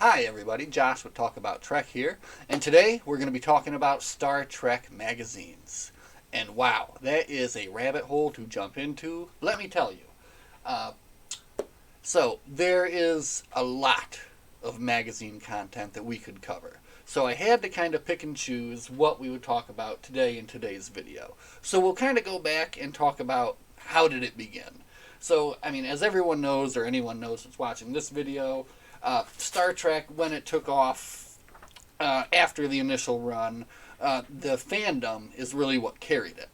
Hi everybody, Josh with Talk About Trek here, and today we're going to be talking about Star Trek magazines. And wow, that is a rabbit hole to jump into, let me tell you. Uh, so, there is a lot of magazine content that we could cover. So I had to kind of pick and choose what we would talk about today in today's video. So we'll kind of go back and talk about how did it begin. So, I mean, as everyone knows, or anyone knows that's watching this video, Star Trek, when it took off after the initial run, the fandom is really what carried it.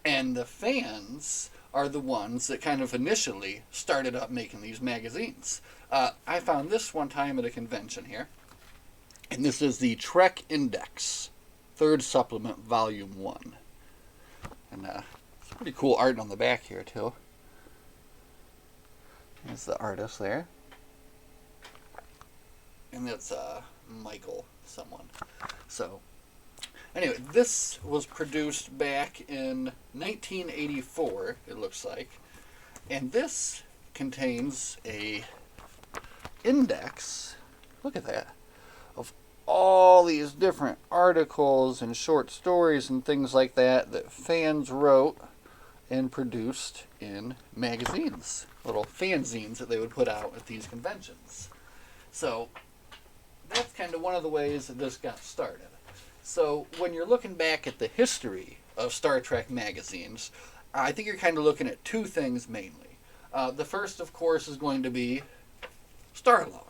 And the fans are the ones that kind of initially started up making these magazines. I found this one time at a convention here, and this is the Trek Index, third supplement, volume 1. And it's pretty cool art on the back here, too. There's the artist there. And that's Michael someone. So, anyway, this was produced back in 1984, it looks like. And this contains a index, look at that, of all these different articles and short stories and things like that fans wrote and produced in magazines. Little fanzines that they would put out at these conventions. So, that's kind of one of the ways that this got started. So when you're looking back at the history of Star Trek magazines, I think you're kind of looking at two things mainly. The first, of course, is going to be Starlog.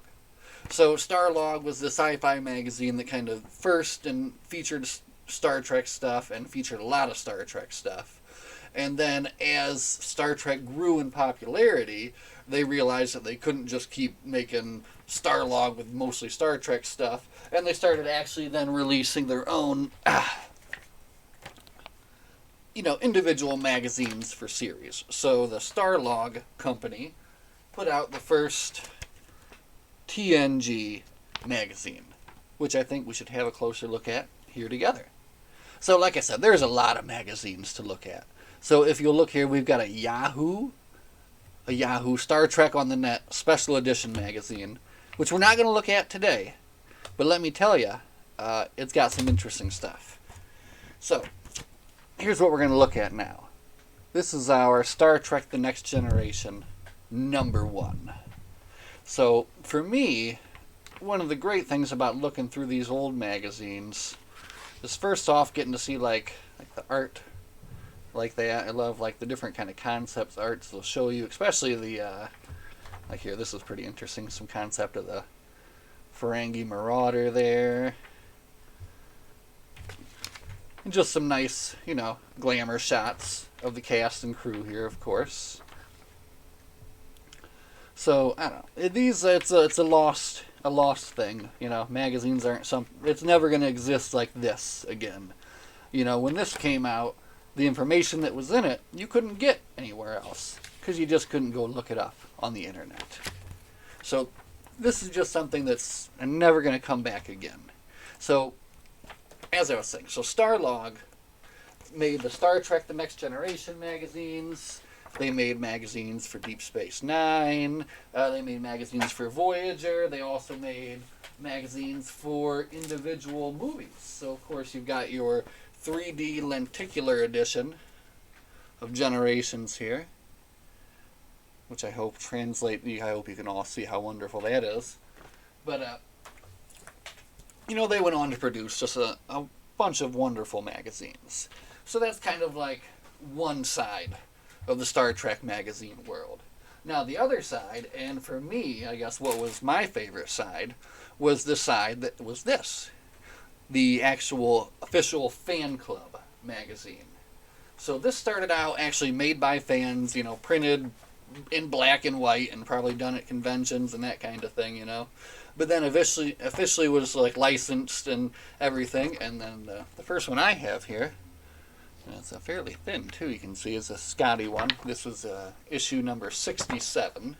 So Starlog was the sci-fi magazine that kind of first and featured Star Trek stuff and featured a lot of Star Trek stuff. And then as Star Trek grew in popularity, they realized that they couldn't just keep making Starlog with mostly Star Trek stuff, and they started actually then releasing their own, individual magazines for series. So the Starlog company put out the first TNG magazine, which I think we should have a closer look at here together. So like I said, there's a lot of magazines to look at. So if you'll look here, we've got a Yahoo Star Trek on the Net special edition magazine, which we're not going to look at today. But let me tell you, it's got some interesting stuff. So, here's what we're going to look at now. This is our Star Trek The Next Generation #1. So, for me, one of the great things about looking through these old magazines is first off getting to see like the art like that. I love like the different kind of concepts arts they'll show you, especially the like here, this is pretty interesting, some concept of the Ferengi Marauder there, and just some nice glamour shots of the cast and crew here, of course. So I don't know, it's a lost thing. Magazines aren't it's never going to exist like this again. When this came out, the information that was in it, you couldn't get anywhere else because you just couldn't go look it up on the internet. So this is just something that's never going to come back again. So, as I was saying, so Starlog made the Star Trek The Next Generation magazines. They made magazines for Deep Space Nine. They made magazines for Voyager. They also made magazines for individual movies. So, of course, you've got your 3D lenticular edition of Generations here, which I hope I hope you can all see how wonderful that is. But, they went on to produce just a bunch of wonderful magazines. So that's kind of like one side of the Star Trek magazine world. Now the other side, and for me, I guess what was my favorite side, was the side that was this. The actual official fan club magazine. So this started out actually made by fans, printed in black and white and probably done at conventions and that kind of thing, But then officially was like licensed and everything. And then the first one I have here, and it's a fairly thin too, you can see, is a Scotty one. This was issue number 67.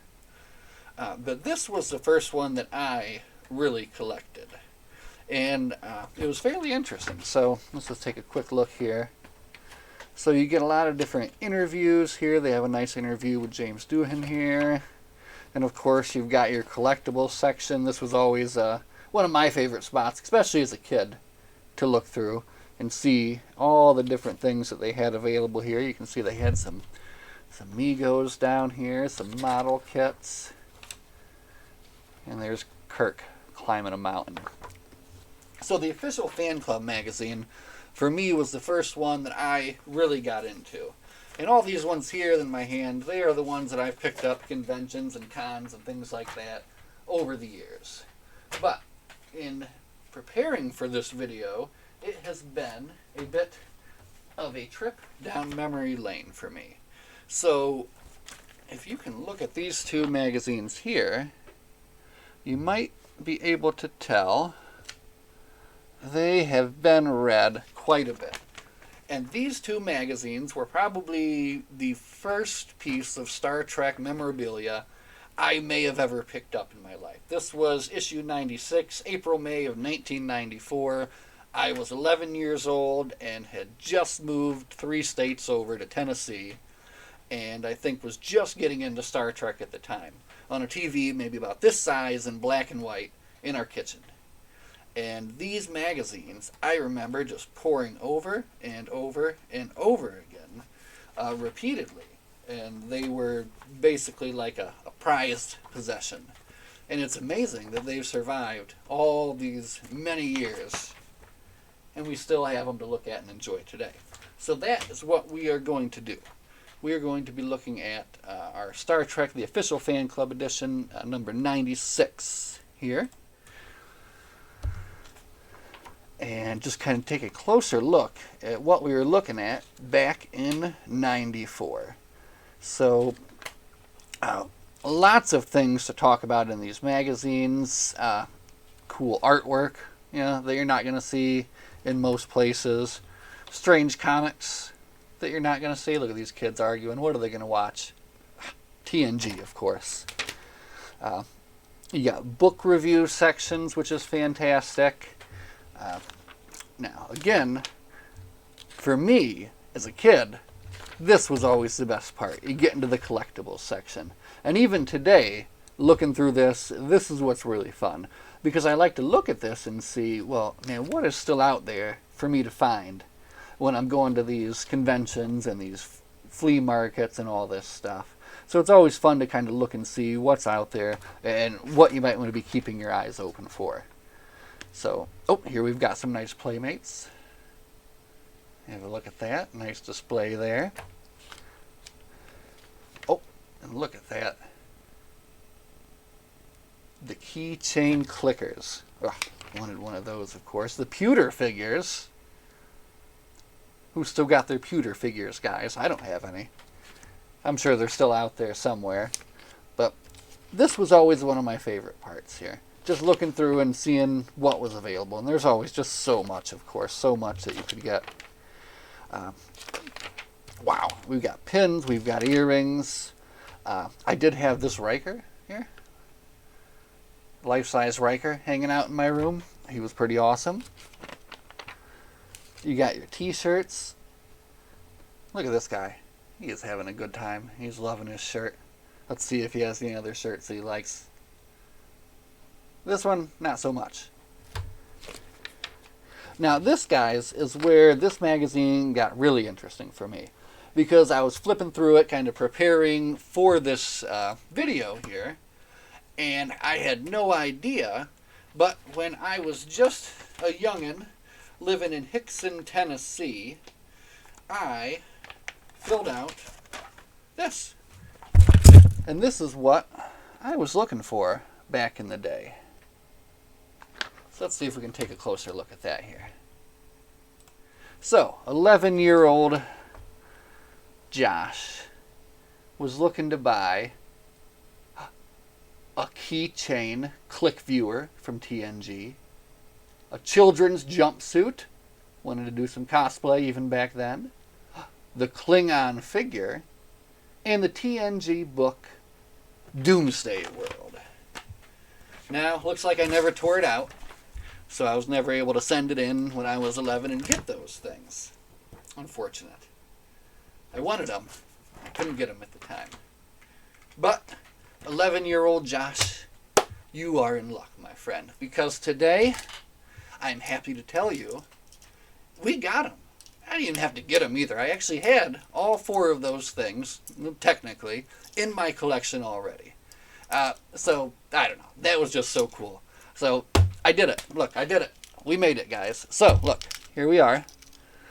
But this was the first one that I really collected. And it was fairly interesting. So let's just take a quick look here. So you get a lot of different interviews here. They have a nice interview with James Doohan here. And of course, you've got your collectibles section. This was always one of my favorite spots, especially as a kid, to look through and see all the different things that they had available here. You can see they had some Migos down here, some model kits, and there's Kirk climbing a mountain. So the official fan club magazine, for me, was the first one that I really got into. And all these ones here in my hand, they are the ones that I've picked up at conventions and cons and things like that over the years. But in preparing for this video, it has been a bit of a trip down memory lane for me. So if you can look at these two magazines here, you might be able to tell they have been read quite a bit. And these two magazines were probably the first piece of Star Trek memorabilia I may have ever picked up in my life. This was issue 96, April-May of 1994. I was 11 years old and had just moved 3 states over to Tennessee, and I think was just getting into Star Trek at the time, on a TV maybe about this size in black and white in our kitchen. And these magazines, I remember just pouring over and over and over again, repeatedly. And they were basically like a prized possession. And it's amazing that they've survived all these many years, and we still have them to look at and enjoy today. So that is what we are going to do. We are going to be looking at our Star Trek, the official fan club edition, number 96 here. And just kind of take a closer look at what we were looking at back in 94. So, lots of things to talk about in these magazines. Cool artwork, that you're not going to see in most places. Strange comics that you're not going to see. Look at these kids arguing. What are they going to watch? TNG, of course. You got book review sections, which is fantastic. Now, again, for me, as a kid, this was always the best part. You get into the collectibles section. And even today, looking through this is what's really fun. Because I like to look at this and see, well, man, what is still out there for me to find when I'm going to these conventions and these flea markets and all this stuff. So it's always fun to kind of look and see what's out there and what you might want to be keeping your eyes open for. So, here we've got some nice Playmates. Have a look at that. Nice display there. Oh, and look at that. The keychain clickers. Ugh, wanted one of those, of course. The pewter figures. Who's still got their pewter figures, guys? I don't have any. I'm sure they're still out there somewhere. But this was always one of my favorite parts here. Just looking through and seeing what was available. And there's always just so much, of course. So much that you could get. Wow. We've got pins. We've got earrings. I did have this Riker here. Life-size Riker hanging out in my room. He was pretty awesome. You got your t-shirts. Look at this guy. He is having a good time. He's loving his shirt. Let's see if he has any other shirts that he likes. This one, not so much. Now this, guys, is where this magazine got really interesting for me. Because I was flipping through it, kind of preparing for this video here. And I had no idea, but when I was just a youngin' living in Hickson, Tennessee, I filled out this. And this is what I was looking for back in the day. So let's see if we can take a closer look at that here. So, 11-year-old Josh was looking to buy a keychain click viewer from TNG, a children's jumpsuit, wanted to do some cosplay even back then, the Klingon figure, and the TNG book Doomsday World. Now, looks like I never tore it out, so I was never able to send it in when I was 11 and get those things. Unfortunate. I wanted them. I couldn't get them at the time. But 11-year-old Josh you are in luck, my friend, because today I'm happy to tell you we got them. I didn't even have to get them either. I actually had all 4 of those things, technically, in my collection already. So, I don't know. That was just so cool. So, I did it. Look, I did it. We made it, guys. So, look, here we are.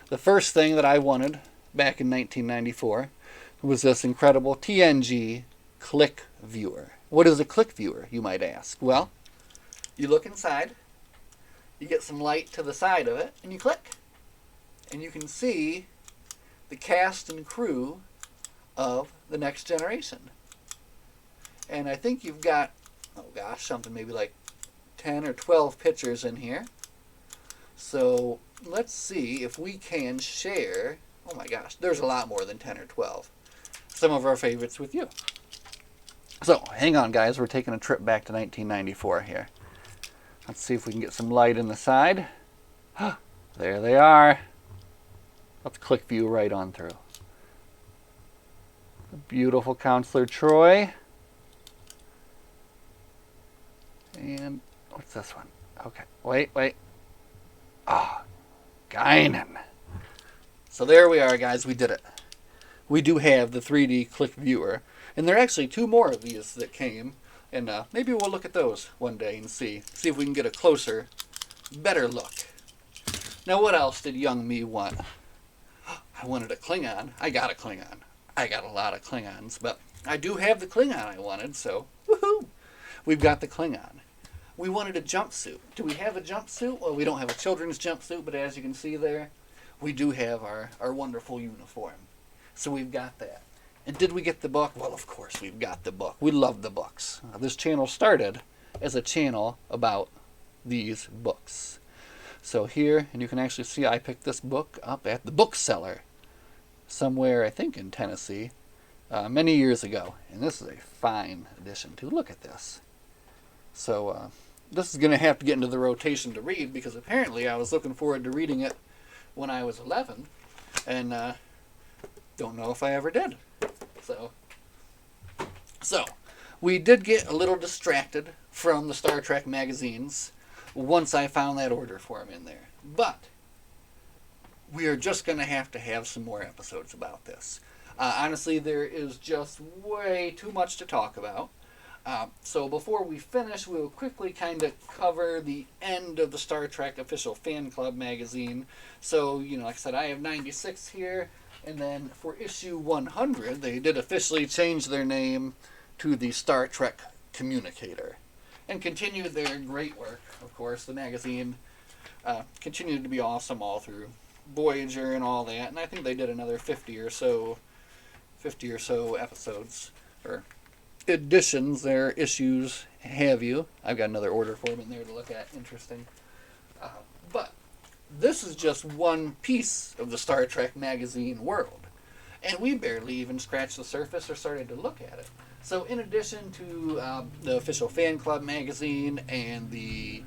The first thing that I wanted back in 1994 was this incredible TNG Click Viewer. What is a Click Viewer, you might ask? Well, you look inside, you get some light to the side of it, and you click. And you can see the cast and crew of The Next Generation. And I think you've got, oh gosh, something maybe like 10 or 12 pictures in here. So let's see if we can share, oh my gosh, there's a lot more than 10 or 12, some of our favorites with you. So hang on, guys, we're taking a trip back to 1994 here. Let's see if we can get some light in the side. There they are. Let's click view right on through. The beautiful Counselor Troi. And what's this one? Okay, wait. Ah, Guinan. So there we are, guys. We did it. We do have the 3D Click Viewer. And there are actually 2 more of these that came. And maybe we'll look at those one day and see if we can get a closer, better look. Now, what else did young me want? I wanted a Klingon. I got a Klingon. I got a lot of Klingons, but I do have the Klingon I wanted, so woohoo! We've got the Klingon. We wanted a jumpsuit. Do we have a jumpsuit? Well, we don't have a children's jumpsuit, but as you can see there, we do have our wonderful uniform. So we've got that. And did we get the book? Well, of course we've got the book. We love the books. This channel started as a channel about these books. So here, and you can actually see I picked this book up at the bookseller somewhere, I think in Tennessee, many years ago. And this is a fine edition too. Look at this. So this is going to have to get into the rotation to read, because apparently I was looking forward to reading it when I was 11, and don't know if I ever did. So we did get a little distracted from the Star Trek magazines once I found that order form in there. But we are just going to have some more episodes about this. Honestly, there is just way too much to talk about. So before we finish, we'll quickly kind of cover the end of the Star Trek Official Fan Club magazine. So, like I said, I have 96 here. And then for issue 100, they did officially change their name to the Star Trek Communicator. And continued their great work, of course. The magazine continued to be awesome all through Voyager and all that. And I think they did another 50 or so episodes, or editions, their issues, have you. I've got another order form in there to look at. Interesting. But this is just one piece of the Star Trek magazine world. And we barely even scratched the surface or started to look at it. So in addition to the Official Fan Club magazine and the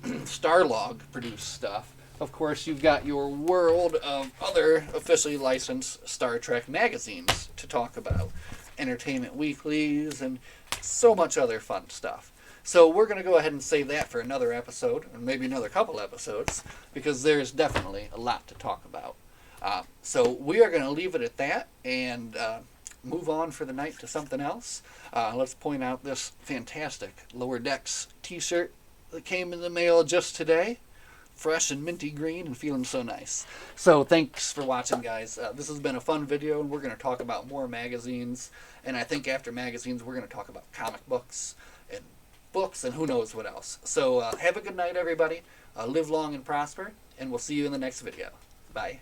Starlog produced stuff, of course you've got your world of other officially licensed Star Trek magazines to talk about. Entertainment weeklies and so much other fun stuff. So we're going to go ahead and save that for another episode, or maybe another couple episodes, because there's definitely a lot to talk about. So we are going to leave it at that and move on for the night to something else. Let's point out this fantastic Lower Decks t-shirt that came in the mail just today. Fresh and minty green and feeling so nice. So thanks for watching, guys. This has been a fun video, and we're going to talk about more magazines. And I think after magazines, we're going to talk about comic books and books and who knows what else. So have a good night, everybody. Live long and prosper, and we'll see you in the next video. Bye.